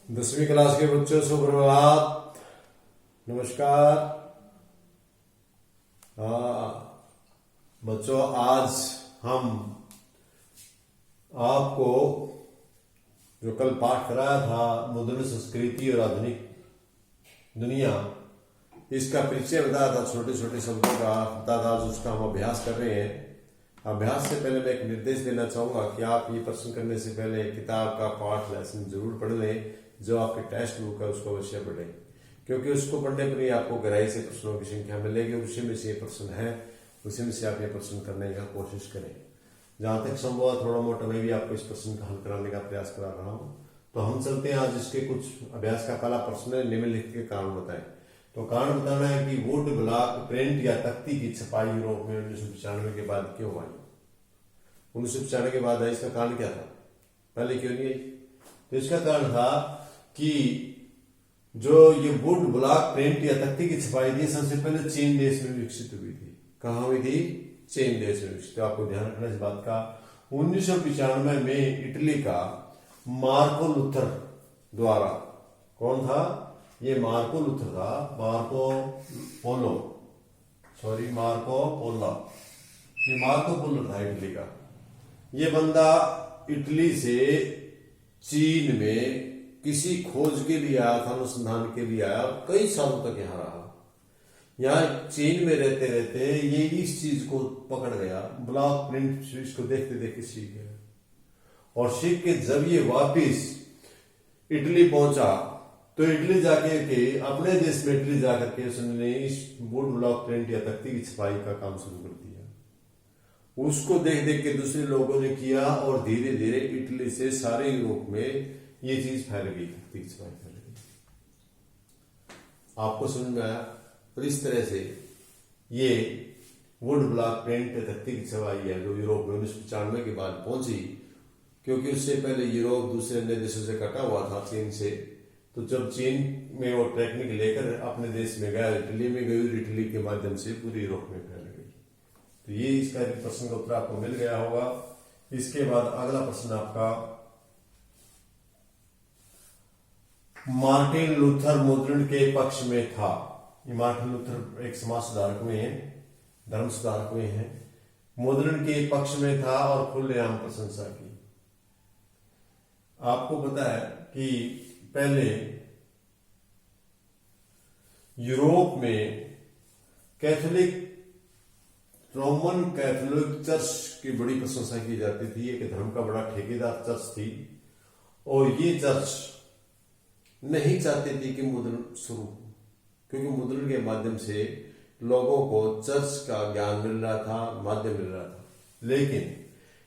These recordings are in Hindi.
10वीं क्लास के बच्चों सुप्रभात, नमस्कार। बच्चों, आज हम आपको जो कल पाठ कराया था मुद्रण संस्कृति और आधुनिक दुनिया, इसका परिचय बताया था, छोटे छोटे शब्दों का बताया था। आज उसका हम अभ्यास कर रहे हैं। अभ्यास से पहले मैं एक निर्देश देना चाहूंगा कि आप ये प्रश्न करने से पहले किताब का पाठ लेसन जरूर पढ़ लें। जो आपके टेक्स्ट बुक है उसको अवश्य पढ़ें, क्योंकि उसको पढ़ने पर ही आपको गहराई से प्रश्नों की संख्या मिलेगी और उसी में से ये प्रश्न है, उसी में से आप ये प्रश्न करने का कोशिश करें। जहां तक संभव है थोड़ा मोटा मैं भी आपको इस प्रश्न का हल कराने का प्रयास करा रहा हूं। तो हम चलते हैं आज इसके कुछ अभ्यास का पहला प्रश्न है, निम्नलिखित के कारण बताएं। तो कारण बताना है कि वुड ब्लॉक प्रिंट या तख्ती की छपाई यूरोप में 1995 के बाद क्यों आई। 1995 के बाद आई, इसका कारण क्या था? पहले क्यों नहीं आई? तो इसका कारण था कि जो ये वुड ब्लॉक प्रिंट या तख्ती की छपाई थी सबसे पहले चीन देश में विकसित हुई थी। कहाँ हुई थी? चीन देश में विकसित। तो आपको ध्यान रखना इस बात का। 1995 में इटली का मार्को लूथर द्वारा, कौन था ये? मार्को लूथर था, मार्को पोलो, ये मार्को पोलो था इटली का। ये बंदा इटली से चीन में किसी खोज के लिए आया था, अनुसंधान के लिए आया, कई सालों तक यहां रहा। यहाँ चीन में रहते रहते ये इस चीज को पकड़ गया, ब्लॉक प्रिंट, इसको देखते देखते सीख गया। और सीख के जब ये वापिस इटली पहुंचा तो इटली जाके के अपने देश में इटली जाकर के उसने इस वुड ब्लॉक प्रिंट या तख्ती की छपाई का काम शुरू कर दिया। उसको देख देख के दूसरे लोगों ने किया और धीरे धीरे इटली से सारे यूरोप में ये चीज फैल गई, तख्ती की छपाई फैल गई। आपको समझ में आया? तो इस तरह से ये वुड ब्लॉक प्रिंट तख्ती की छपाई है जो यूरोप में 1995 के बाद पहुंची, क्योंकि उससे पहले यूरोप दूसरे अन्य देशों से कटा हुआ था, चीन से। तो जब चीन में वो टेक्निक लेकर अपने देश में गया, इटली में गई, इटली के माध्यम से पूरे यूरोप में फैल गई। तो ये इसका प्रश्न का उत्तर आपको मिल गया होगा। इसके बाद अगला प्रश्न आपका, मार्टिन लूथर मुद्रण के पक्ष में था। ये मार्टिन लूथर एक समाज सुधारक में है, धर्म सुधारक में है, मुद्रण के पक्ष में था और खुलेआम प्रशंसा की। आपको पता है कि पहले यूरोप में कैथोलिक, रोमन कैथोलिक चर्च की बड़ी प्रशंसा की जाती थी। एक धर्म का बड़ा ठेकेदार चर्च थी और ये चर्च नहीं चाहती थी कि मुद्रण शुरू, क्योंकि मुद्रण के माध्यम से लोगों को चर्च का ज्ञान मिल रहा था, माध्यम मिल रहा था। लेकिन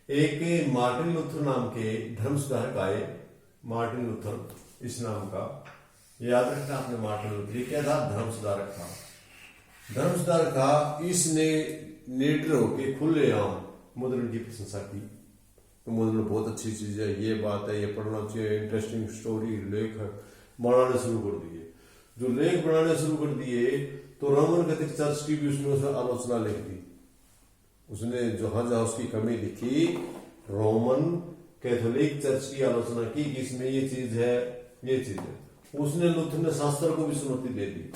एक मार्टिन लूथर नाम के धर्म सुधारक आए, मार्टिन लूथर इस नाम का, याद रखना आपने। मार्टिन लूथर ये क्या था? धर्म सुधारक था। धर्म सुधारक था, इसने निडर होकर खुलेआम मुद्रण की प्रशंसा की। तो मुद्रण बहुत अच्छी चीज है, ये बात है, ये पढ़ना चाहिए, इंटरेस्टिंग स्टोरी, लेख बनाने शुरू कर दिए। जो लेख बनाने शुरू कर दिए तो रोमन कैथोलिक चर्च की भी उसने आलोचना लिख दी। उसने जहां जहां उसकी कमी दिखी, रोमन कैथोलिक चर्च की आलोचना की कि इसमें ये चीज है, ये चीज है। उसने लूथर ने शास्त्र को भी चुनौती दे दी।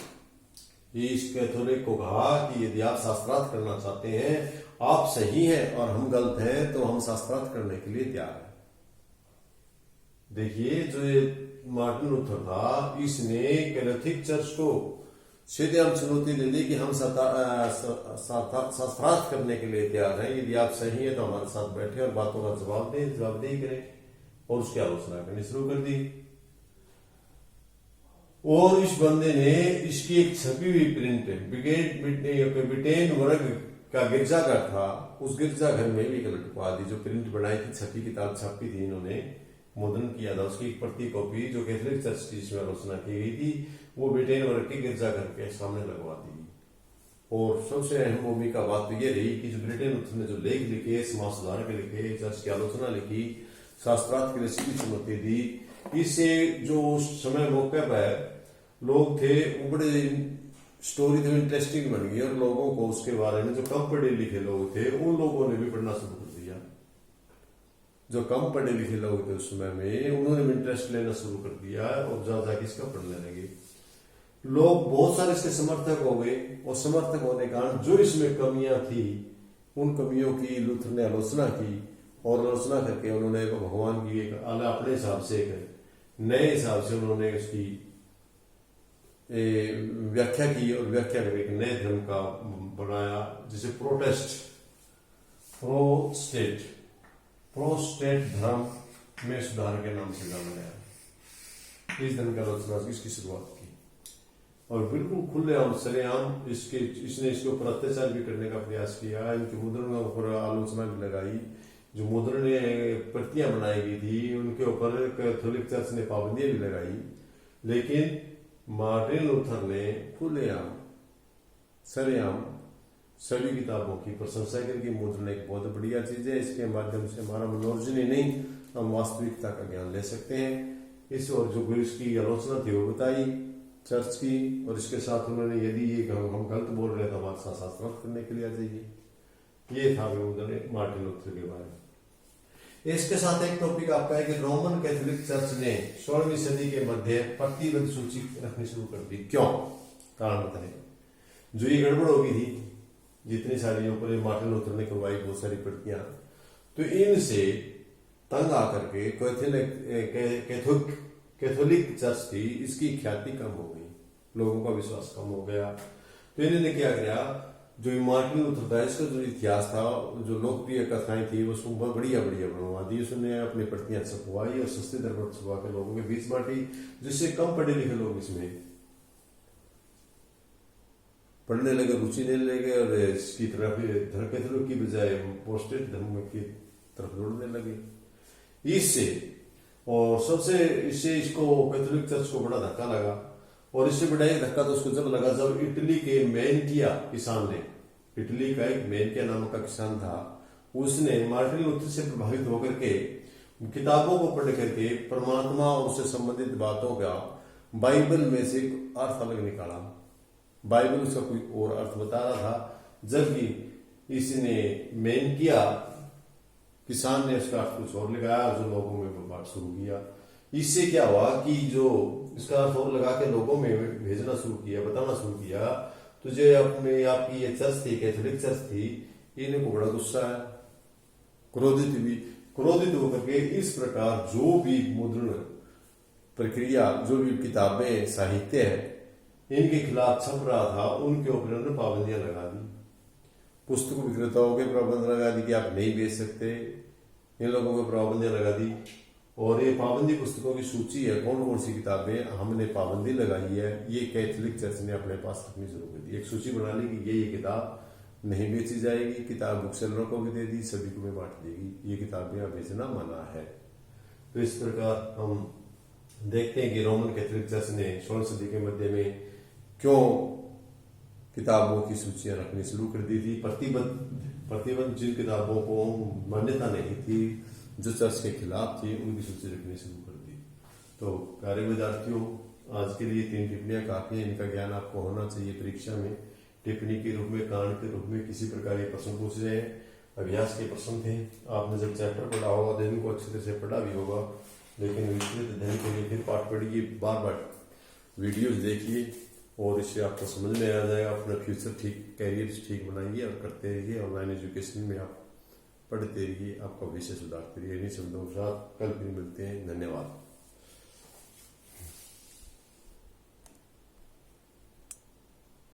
इस कैथोलिक को कहा कि यदि आप शास्त्रार्थ करना चाहते हैं, आप सही हैं और हम गलत हैं, तो हम शास्त्रार्थ करने के लिए तैयार हैं। देखिए, जो मार्टिन लूथर था, इसने कैथोलिक चर्च को सीधे हम चुनौती दे दी कि हम शास्त्रार्थ करने के लिए तैयार हैं। यदि आप सही है तो हमारे साथ बैठे और बातों का जवाबदेही करें, और उसकी आलोचना करनी शुरू कर दी। और इस बंदे ने इसकी एक छपी हुई प्रिंट, ब्रिटेन वर्ग का गिरजाघर था, उस गिरजाघर में भी लटकवा दी। जो प्रिंट बनाई थी, छपी किताब छपी थी, इन्होंने मुद्रण किया था, उसकी एक प्रति कॉपी जो कैथोलिक चर्च की जिसमें आलोचना की गई थी, वो ब्रिटेन वर्ग के गिरजाघर के सामने लगवा दी। और सबसे अहम भूमिका बात तो ये रही कि जो ब्रिटेन ने जो लेख लिखे, समाज सुधारक लिखे, चर्च की आलोचना लिखी, शास्त्रार्थ के लिए सीधी चुनौती दी, इससे जो उस समय मौके पर लोग थे वो बड़े स्टोरी तो इंटरेस्टिंग बन गई और लोगों को उसके बारे में, जो कम पढ़े लिखे लोग थे, उन लोगों ने भी पढ़ना शुरू कर दिया। जो कम पढ़े लिखे लोग थे उस समय में, उन्होंने भी इंटरेस्ट लेना शुरू कर दिया और जा जाके इसका पढ़ने लगे। लोग बहुत सारे इसके समर्थक हो गए, और समर्थक होने के कारण जो इसमें कमियां थी उन कमियों की लूथर ने आलोचना की, और आलोचना करके उन्होंने भगवान की एक अपने हिसाब से एक नए हिसाब से उन्होंने उसकी व्याख्या की, और व्याख्या करके एक नए धर्म का बनाया, जिसे प्रोस्टेट धर्म में सुधार के नाम से जाना गया। इस धर्म की आलोचना इसकी शुरुआत की, और बिल्कुल खुलेआम सरेआम इसने इसके ऊपर अत्याचार भी करने का प्रयास किया। इनके मुद्रणों के ऊपर आलोचना भी लगाई, जो मुद्रण प्रतियां बनाई गई थी उनके ऊपर कैथोलिक चर्च ने पाबंदियां भी लगाई। लेकिन मार्टिन लूथर ने खुलेआम सरेआम सभी किताबों की प्रशंसा करके मुद्रण एक बहुत बढ़िया चीज है, इसके माध्यम से हमारा मनोरंजन ही नहीं, हम वास्तविकता का ज्ञान ले सकते हैं। इस और जो इसकी आलोचना थी वो बताई चर्च की, और इसके साथ उन्होंने यदि ये हम गलत बोल रहे तो हमारे साथ शास्त्रार्थ करने के लिए आ जाइए। ये था मार्टिन लूथर के बारे में। इसके साथ एक टॉपिक आपका है कि रोमन कैथोलिक चर्च ने 16वीं सदी के मध्य प्रतिबंध सूची रखनी शुरू कर दी। क्यों? कारण बताए। जो ये गड़बड़ हो गई थी, जितनी सारी ऊपर मार्टिन लूथर ने करवाई बहुत सारी प्रतियां, तो इनसे तंग आकर के कैथोलिक चर्च थी, इसकी ख्याति कम हो गई, लोगों का विश्वास कम हो गया। तो इन्होंने क्या किया, जो मार्टिन लूथर था इसका जो इतिहास था, जो लोकप्रिय कथाएं थी, वो बहुत बढ़िया बढ़िया बनवा दी। उसने अपनी प्रतियां छपवाई और सस्ते दर पर छपवा के लोगों के बीच बांटी, जिससे कम पढ़े लिखे लोग इसमें पढ़ने लगे, रुचि लेने लगे, और इसकी तरफ धर्म कैथोलिक की बजाय प्रोटेस्टेंट धर्म की तरफ दौड़ने लगे। इससे और सबसे इससे इसको कैथोलिक चर्च को बड़ा धक्का लगा, और इससे बड़ा एक धक्का तो उसको जब लगा जब इटली के मेनकिया किसान ने, इटली का एक मेनकिया नामक का किसान था, उसने मार्टिन लूथर से प्रभावित होकर के किताबों को पढ़ करके परमात्मा और उससे संबंधित बातों का बाइबल में से अर्थ अलग निकाला। बाइबल उसका कोई और अर्थ बता रहा था, जबकि इसने मेनकिया किसान ने उसका अर्थ कुछ और लगाया, जो लोगों में बात शुरू किया। इससे क्या हुआ कि जो इसका अर्थ और लगा के लोगों में भेजना शुरू किया, बताना शुरू किया, तो जो अपने आपकी ये चर्च थी, कैथोलिक चर्च थी, इनको बड़ा गुस्सा है, क्रोधित होकर के इस प्रकार जो भी मुद्रण प्रक्रिया, जो भी किताबें साहित्य है इनके खिलाफ छप रहा था, उनके ऊपर उन्होंने पाबंदियां लगा दी। पुस्तक विक्रेताओं के पाबंदी लगा दी कि आप नहीं बेच सकते, इन लोगों को पाबंदियां लगा दी। और ये पाबंदी पुस्तकों की सूची है, कौन कौन सी किताबें हमने पाबंदी लगाई है, ये कैथोलिक चर्च ने अपने पास रखनी शुरू कर दी। एक सूची बना ली कि ये किताब नहीं बेची जाएगी, किताब बुक सेलरों को भी दे दी, सभी को भी बांट देगी, ये किताबें यहाँ बेचना मना है। तो इस प्रकार हम देखते हैं कि रोमन कैथोलिक चर्च ने 16वीं सदी के मध्य में क्यों किताबों की सूचियां रखनी शुरू कर दी थी। प्रतिबंध जिन किताबों को मान्यता नहीं थी, जो चर्च के खिलाफ थी, उनकी सूची रखनी शुरू कर दी। तो प्यारे विद्यार्थियों, आज के लिए 3 टिप्पणियां काफी हैं, इनका ज्ञान आपको होना चाहिए। परीक्षा में टिप्पणी के रूप में, कांड के रूप में किसी प्रकार के प्रश्न पूछे जाए, अभ्यास के प्रश्न थे। आपने जब चैप्टर पढ़ा होगा तो इनको अच्छी तरह से पढ़ा भी होगा, लेकिन विस्तृत अध्ययन के लिए फिर पाठ पढ़िए, बार बार वीडियोज देखिए, और इससे आपको समझ में आ जाएगा। अपना फ्यूचर ठीक, कैरियर ठीक बनाइए और करते रहिए। ऑनलाइन एजुकेशन में आप पढ़ते रहिए, आपका विषय सुधारते रहिए। इन्हीं शब्दों के साथ कल फिर मिलते हैं। धन्यवाद।